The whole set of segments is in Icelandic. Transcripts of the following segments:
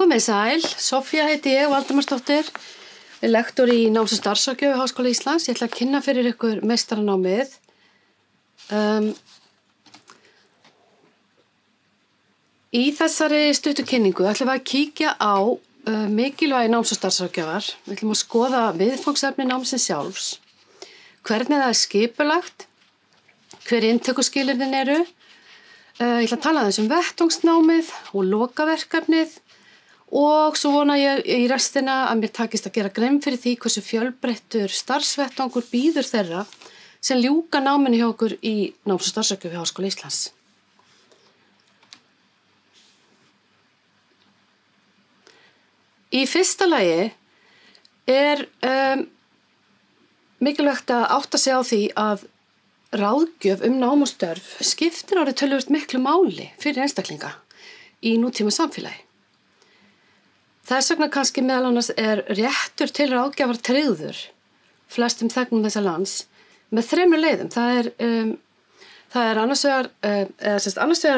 Komið sæl, Soffía heiti ég, Valdemarsdóttir, lektor í náms- og starfsráðgjöf við Háskóla Íslands. Ég ætla að kynna fyrir ykkur meistaranámið. Í þessari stuttu kynningu ætlum við að kíkja á mikilvægi náms- og starfsráðgjafar. Við ætlum að skoða viðfangsefni námsins sjálfs, hvernig það er skipulagt, hver inntökuskilyrðin eru. Ég ætla að tala aðeins vettvangsnámið og lokaverkefnið og svo vona ég í restina að mér takist að gera grein fyrir því hversu fjölbreyttur starfsvettvangur bíður þeirra sem ljúka náminu hjá okkur í náms- og starfsráðgjöf við Háskóla Íslands. Í fyrsta lagi er mikilvægt að átta sig á því að ráðgjöf nám og störf skiptir orðið töluvert miklu máli fyrir einstaklinga í nútíma samfélagi. Þess vegna kannski meðal annars er réttur til ráðgjafar tryggður flestum þegnum þessa lands með 3 leiðum. Það er annars vegar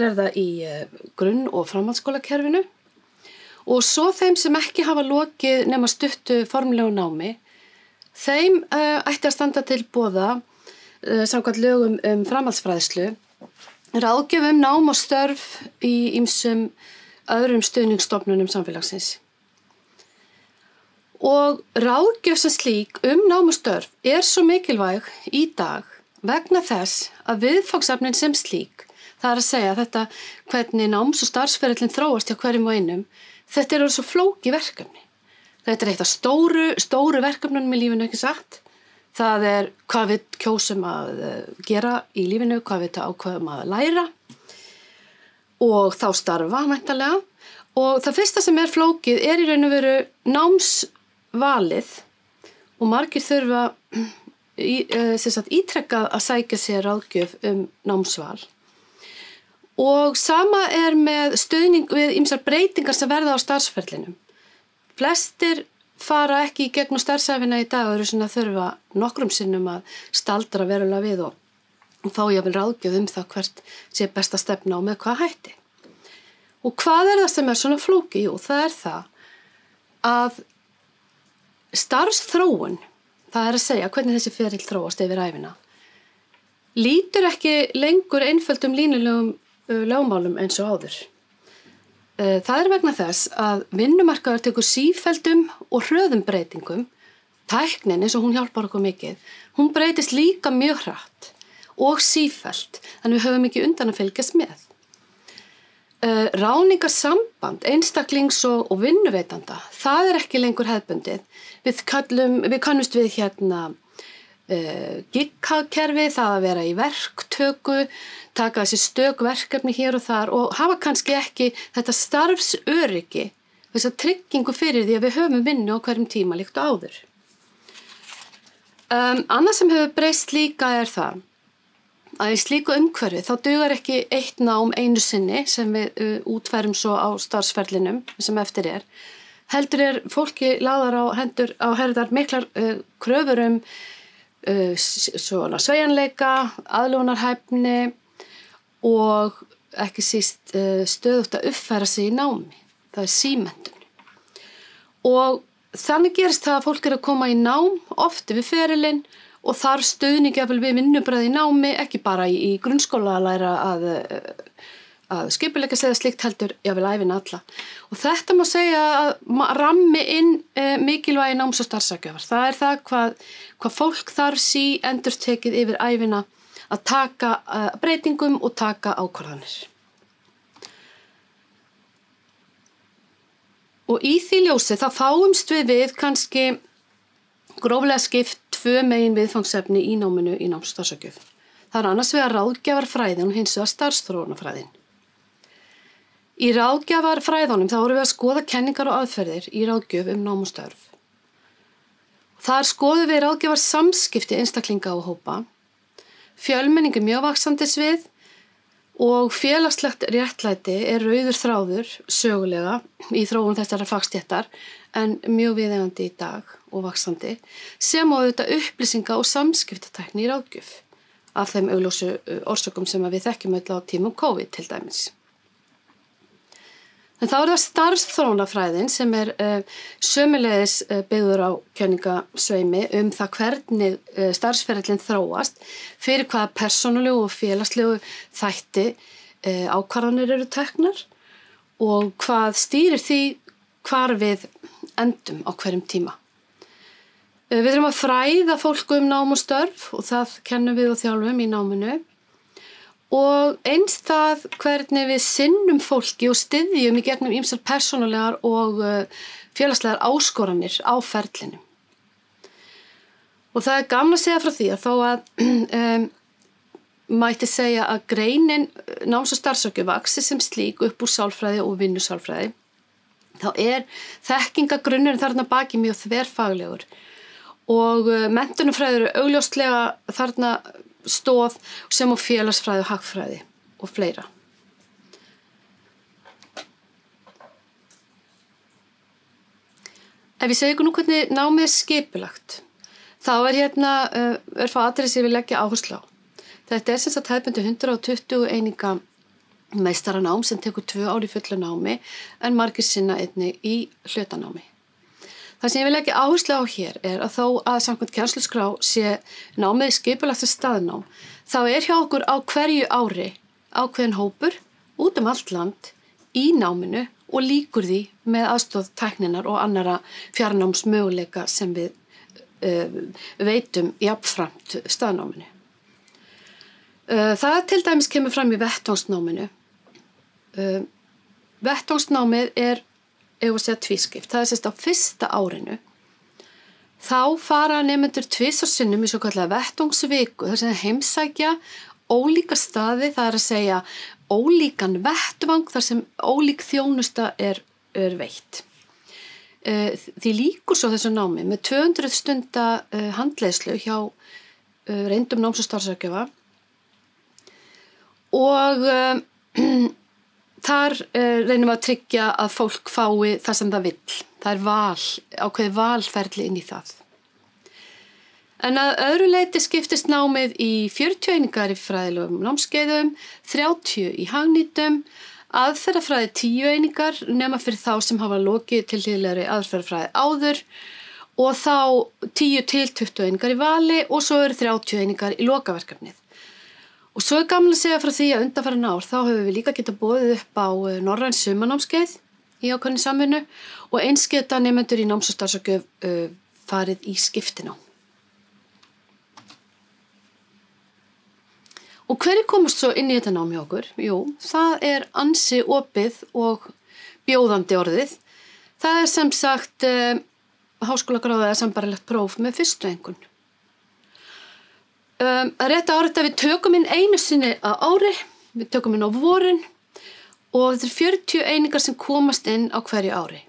er það í grunn- og framhaldsskólakerfinu og svo þeim sem ekki hafa lokið nema stuttu formlegu námi, þeim ætti að standa til boða samkvæmt lögum framhaldsfræðslu, ráðgjöf nám og störf í ýmsum öðrum stuðningsstofnunum samfélagsins. Og ráðgjöf sem slík nám og störf er svo mikilvæg í dag vegna þess að viðfangsefnin sem slík, það er að segja þetta hvernig náms- og starfsferillinn þróast hjá hverjum og einum, þetta eru svo flókið verkefni. Þetta er eitt af stóru verkefnunum í lífinu, ekki satt. Það er hvað við kjósum að gera í lífinu, hvað við ákveðum að læra og þá starfa væntanlega. Og það fyrsta sem er flókið er í raun og veru námsvalið og margir þurfa ítrekkað að sækja sér ráðgjöf námsval. Og sama er með stuðning við ýmsar breytingar sem verða á starfsferlinum. Flestir fara ekki í gegnum starfsæfina í dag og eru svona þurfa nokkrum sinnum að staldra verulega við og fá jafnvel ráðgjöf það hvert sé besta stefna og með hvað hætti. Og hvað er það sem er svona flókið? Jú, það er það að starfsþróun, það er að segja hvernig þessi ferill þróast yfir ævina, lítur ekki lengur einföldum línulegum lögmálum eins og áður. Það er vegna þess að vinnumarkaður tekur sífelldum og hröðum breytingum. Tæknin, eins og hún hjálpar okkur mikið, hún breytist líka mjög hratt og sífellt, þannig við höfum ekki undan að fylgjast með. Ráðningarsamband einstaklings og vinnuveitanda, það er ekki lengur hefðbundið. Við kannumst við gig-kerfi, það að vera í verktöku, taka þessi stök verkefni hér og þar og hafa kannski ekki þetta starfsöryggi, þessa tryggingu fyrir því að við höfum vinnu á hverjum tíma líkt og áður. Annað sem hefur breyst líka er það að í slíku umhverfi þá dugar ekki eitt nám einu sinni sem við útfærum svo á starfsferlinum sem eftir er. Heldur er fólki lagðar á herðar miklar kröfur svona sveigjanleika, aðlögunarhæfni og ekki síst stöðugt að uppfæra sig í námi. Það er símenntun. Og þannig gerist það að fólk er að koma í nám oft við ferilinn og þarf stuðning jafnvel við vinnubrögð í námi, ekki bara í grunnskóla að læra að skipuleggja sig eða slíkt heldur jafnvel ævina alla. Og þetta má segja að rammi inn mikilvægi náms- og starfsráðgjafar. Það er það hvað fólk þarf endurtekið yfir ævina að taka breytingum og taka ákvarðanir. Og í því ljósi þá fáumst við kannski gróflega skipt 2 megin viðfangsefni í náminu í náms- og starfsráðgjöf. Það er annars vegar ráðgjafarfræðin og hins vegar starfsþróunarfræðin. Í ráðgjafarfræðunum þá erum við að skoða kenningar og aðferðir í ráðgjöf nám og störf. Þar skoðum við ráðgjafarsamskipti einstaklinga og hópa. Fjölmenning er mjög vaxandi svið og félagslegt réttlæti er rauður þráður sögulega í þróun þessara fagstéttar en mjög viðeigandi í dag og vaxandi, sem á auðvitað upplýsinga og samskiptatækni í ráðgjöf af þeim augljósu orsökum sem við þekkjum öll á tímum COVID til dæmis. En þá það starfsþróunarfræðin sem sömuleiðis byggður á kenningasveimi það hvernig starfsferillinn þróast, fyrir hvaða persónulegu og félagslegu þætti ákvarðanir eru teknar og hvað stýrir því hvar við endum á hverjum tíma. Við þurfum að fræða fólk nám og störf og það kennum við og þjálfum í náminu. Og eins það hvernig við sinnum fólki og styðjum í gegnum ýmsar persónulegar og félagslegar áskoranir á ferlinu. Og það gaman að segja frá því að þó að mætti segja að greinin náms- og starfsráðgjöf vaxi sem slík upp úr sálfræði og vinnusálfræði, þá þekkingagrunnurinn þarna baki mjög þverfaglegur og menntunarfræði eru augljóslega þarna stóð sem á félagsfræði og hagfræði og fleira. Ef ég segi ykkur nú hvernig námið skipulagt, þá hérna örfá atriði sem ég vil leggja áherslu á. Þetta sem sagt hefðbundið 120 eininga meistaranám sem tekur 2 ár í fullu námi en margir sinna einnig í hlutanámi. Það sem ég vil leggja áherslu á hér að þó að samkvæmt kennsluskrá sé námið skipulagt sem staðnám, þá hjá okkur á hverju ári ákveðinn hópur út allt land í náminu og lýkur því með aðstoð tækninnar og annarra fjarnámsmöguleika sem við veitum jafnframt staðnáminu. Það til dæmis kemur fram í vettvangsnáminu. Vettvangsnámið ef að segja tvískipt. Það sérst á fyrsta árinu. Þá fara nemendur tvisvar sinnum í svokallaða vettvangsviku, þar sem heimsækja ólíka staði, það að segja ólíkan vettvang þar sem ólík þjónusta veitt. Því lýkur svo þessu námi með 200 stunda handleiðslu hjá reyndum náms- og starfsráðgjafa og þar reynum við að tryggja að fólk fái það sem það vill. Það ákveðið valferli inn í það. En að öðru leyti skiptist námið í 40 einingar í fræðilegum námskeiðum, 30 í hagnýtum, aðferðafræði 10 einingar nema fyrir þá sem hafa lokið til hliðlegri aðferðafræði áður og þá 10 til 20 einingar í vali og svo 30 einingar í lokaverkefnið. Og svo gaman að segja frá því að undanfarin ár þá höfum við líka getað boðið upp á norræn sumarnámskeið í ákveðinni samvinnu og eins geta nemendur í náms- og starfsráðgjöf farið í skiptinám. Og hverjir komast svo inn í þetta nám hjá okkur? Jú, það ansi opið og bjóðandi orðið. Það sem sagt háskólagráða eða sambærilegt próf með fyrstu einkunn. Rétt árið að við tökum inn einu sinni á ári, við tökum inn á vorin og þetta 40 einingar sem komast inn á hverju ári.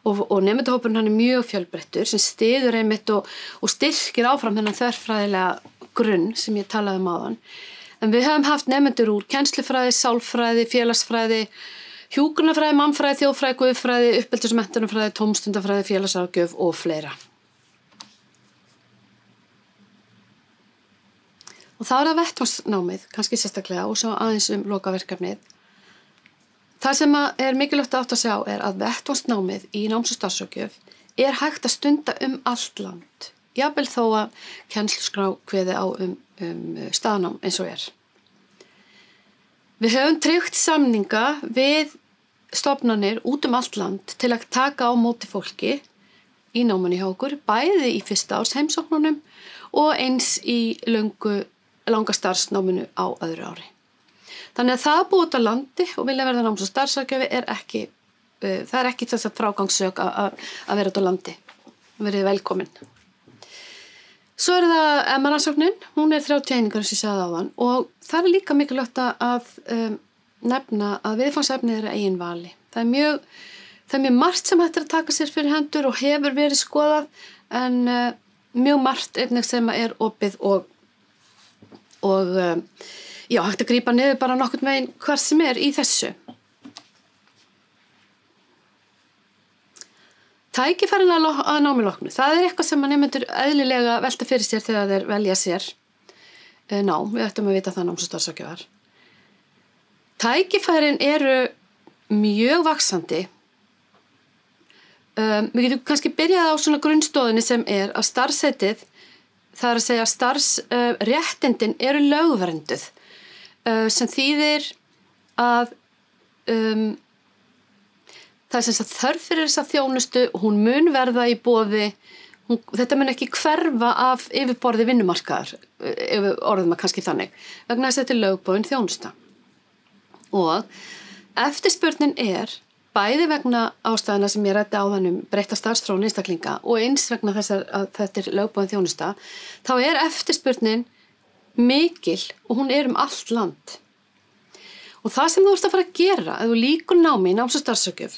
Og nemendahópurinn hann mjög fjölbreyttur sem styður einmitt og styrkir áfram þennan þverfræðilega grunn sem ég talaði áðan. En við höfum haft nemendur úr kennslufræði, sálfræði, félagsfræði, hjúkrunarfræði, mannfræði, þjóðfræði, guðfræði, uppeldis- og menntunarfræði, tómstundafræði, félagsráðgjöf og fleira. Og þá það vettvangsnámið, kannski sérstaklega, og svo aðeins lokaverkefnið. Það sem mikilvægt að átta að sjá að vettvangsnámið í náms- og starfsráðgjöf hægt að stunda allt land. Jafnvel þó að kennsluskrá kveði á staðnám eins og Við höfum tryggt samninga við stofnanir út allt land til að taka á móti fólki í náminu hjá okkur, bæði í fyrsta árs heimsóknunum og eins í langa starfsnáminu á öðru ári. Þannig að það búið út á landi og vilja verða náms- og starfsráðgjafi ekki, það ekki þess að frágangssök að vera út á landi. Verið velkomin. Svo það MR-rannsóknin, hún 30 einingar sem ég sagði áðan og það líka mikilvægt að nefna að viðfangsefnið eigin vali. Það er mjög margt sem hægt að taka sér fyrir hendur og hefur verið skoðað en mjög margt einnig sem opið og hægt að grípa niður bara nokkurn veginn hvar sem í þessu. Tækifærin að námi loknu, það eitthvað sem nemendur eðlilega velta fyrir sér þegar þeir velja sér nám, við ættum að vita það náms- og starfsráðgjafar. Tækifærin mjög vaxandi. Við getum kannski byrjað á svona grunnstoðinni sem að starfsheitið, það að segja starfsréttindin eru lögvernduð, sem þýðir að það sem sagt þörf fyrir þessa þjónustu, hún mun verða í boði, þetta mun ekki hverfa af yfirborði vinnumarkaðar, ef við orðum að kannski þannig, vegna þess að þetta lögboðin þjónusta. Og eftirspurnin bæði vegna ástæðana sem ég ræddi áðan breytta starfsþróun einstaklinga og eins vegna þess að þetta lögboðin þjónusta, þá eftirspurnin mikil og hún allt land. Og það sem þú ert að fara að gera, ef þú lýkur námi í náms- og starfsráðgjöf,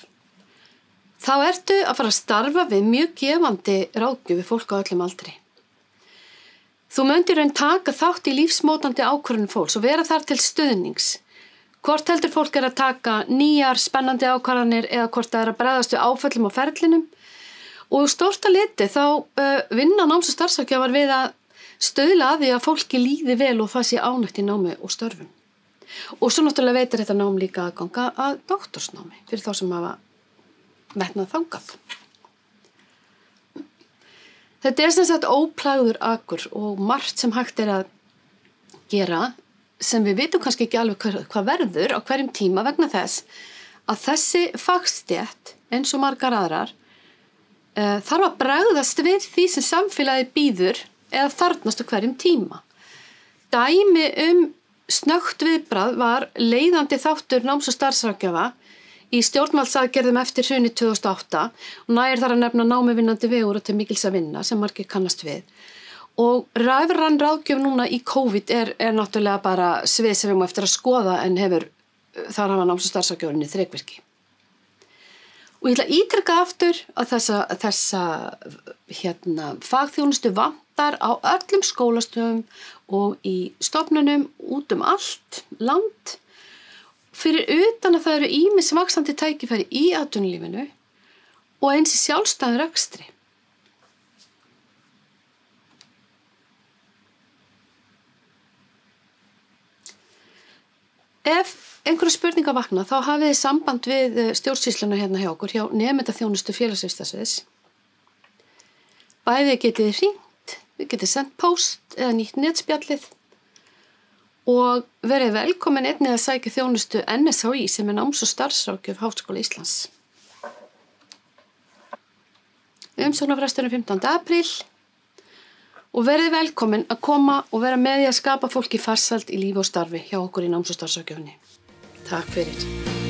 þá ertu að fara að starfa við mjög gefandi ráðgjöf við fólk á öllum aldri. Þú myndir raun taka þátt í lífsmótandi ákvörðunum fólks og vera þar til stuðnings. Hvort heldur fólk að taka nýjar spennandi ákvarðanir eða hvort það að bregðast við áföllum á ferlinum. Og stórt að liti þá vinna náms- og starfsráðgjafar við að stuðla að því að fólki líði vel og það sé ánægt í námi og störfum. Og svo náttúrulega veitir þetta nám líka aðganga að doktorsnámi fyrir þá sem hafa metnað þangað. Þetta sem sagt óplagður akur og margt sem hægt að gera sem við vitum kannski ekki alveg hvað verður á hverjum tíma vegna þess að þessi fagstétt eins og margar aðrar þarf að bregðast við því sem samfélagið býður eða þarfnast á hverjum tíma. Dæmi snöggt viðbragð var leiðandi þáttur náms- og starfsráðgjafa í stjórnvaldsaðgerðum eftir hrunið 2008 og nægir þar að nefna námuvinnandi vegur og til mikils að vinna sem margir kannast við. Og rafræn ráðgjöf núna í COVID náttúrulega bara svið sem við erum eftir að skoða en þar hafa náms- og starfsráðgjöfinni þrekvirki. Og ég ætla að ítreka aftur að þessa fagþjónustu vantar á öllum skólastöðum og í stofnunum út allt land. Fyrir utan að það eru ýmis vaxandi tækifæri í atvinnulífinu og eins í sjálfstæðum rekstri. Ef einhverja spurninga vakna, þá hafið þið samband við stjórnsýsluna hérna hjá okkur, hjá nemendaþjónustu félagsvísindasviðs. Bæði getið hringt, við getið sendt póst eða nýtt netspjallið og verið velkomin einnig að sækja þjónustu NSHÍ sem náms- og starfsráðgjöf Háskóla Íslands. Umsóknarfresturinn 15. apríl og verið velkomin að koma og vera með í að skapa fólki farsæld í lífi og starfi hjá okkur í náms- og starfsráðgjöfinni. Takk fyrir.